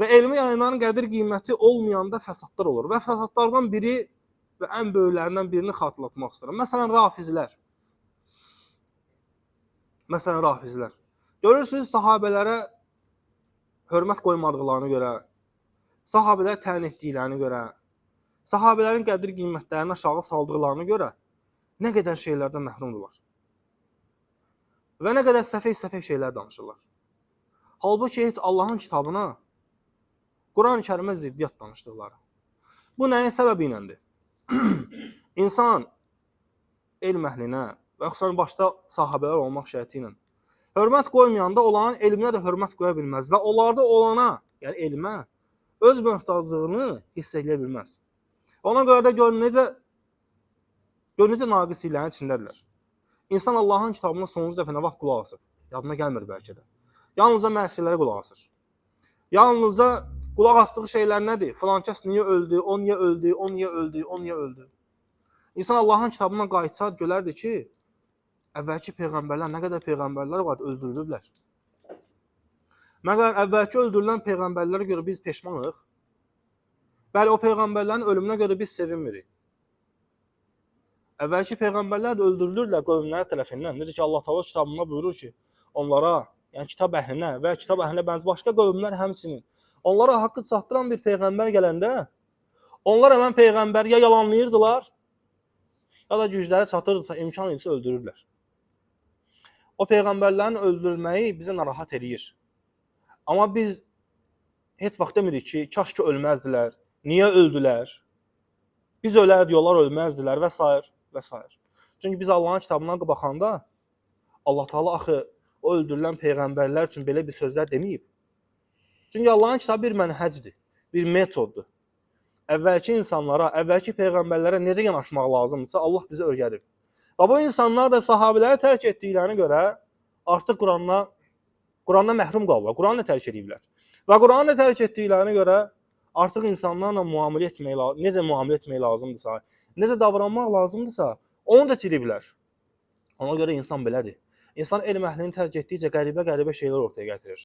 Və elmi yayınların qədir qiyməti olmayanda fəsadlar olur. Və fəsadlardan biri və ən böyüklərindən birini xatırlatmaq istəyirəm. Məsələn, rafizlər. Görürsünüz, sahabələrə hörmət qoymadıqlarına görə, sahabələri təyin etdiklərini görə, sahabələrin qədir qiymətlərini aşağı saldıqlarına görə nə qədər şeylərdən məhrumdurlar. Və nə qədər səfək şeylər danışırlar. Halbuki heç Allahın kitabına, Quran-ı Kərimə ziddiyyət danışdıqları. Bu nəyin səbəbi iləndir? İnsan elm əhlinə və xüsusən başda sahabələr olmaq şərti ilə hörmət qoymayanda onların elminə də hörmət qoya bilməz və onlarda olana, yəni elmə, öz möhtaclığını hiss edə bilməz. Ona görə də gör necə naqisliklərin içindədirlər. İnsan Allahın kitabına sonuncu dəfə nə vaxt qulaq asır? Yadına gəlmir bəlkə də. Yalnızca mərsiyələrə qulaq asır. Yalnızca qulaq asdığı şeylər nədir? Filankəs niyə öldü, o niyə öldü, o niyə öldü, o niyə öldü? İnsan Allahın kitabından qayıtsa görərdi ki, əvvəlki peyğəmbərlər, nə qədər peyğəmbərlər var, öldürülüblər. Məgər əvvəlki öldürülən peyğəmbərlərə görə biz peşmanıq? Bəli, o peyğəmbərlərin ölümünə görə biz sevinmirik. Əvvəlki peyğəmbərlər də öldürülürlər qövmləri tərəfindən. Necə ki, Allah Teala kitabında buyurur ki, onlara, yəni kitab əhlinə və kitab əhlinə bənzi başqa qövmlər həmçinin onlara haqqı çatdıran bir peyğəmbər gələndə, onlar həmən peyğəmbəri ya yalanlayırdılar, ya da gücləri çatırdısa, imkan isə öldürürlər. O peyğəmbərlərin öldürülməyi bizə narahat edir. Amma biz heç vaxt demirik ki, kaş ki ölməzdilər, niyə öldülər? Biz ölərdik, onlar ölməzdilər və s. və s. Çünki biz Allahın kitabına baxanda Allah Teala axı o öldürülən peyğəmbərlər üçün belə bir sözlər deməyib. Çünki Allahın kitabı bir mənhəcdir, bir metoddur. Əvvəlki insanlara, əvvəlki peyğəmbərlərə necə yanaşmaq lazımdırsa Allah bizə öyrədib. Və bu insanlar da sahabələri tərk etdiklərini görə artıq Qurandan məhrum qalırlar, Quranı tərk ediblər. Və Quranı tərk etdiklərini görə artıq insanlarla necə müamilə etmək lazımdırsa, necə davranmaq lazımdırsa, onu da itiriblər. Ona görə insan belədir. İnsan elm əhlini tərk etdikcə qəribə şeylər ortaya gətirir.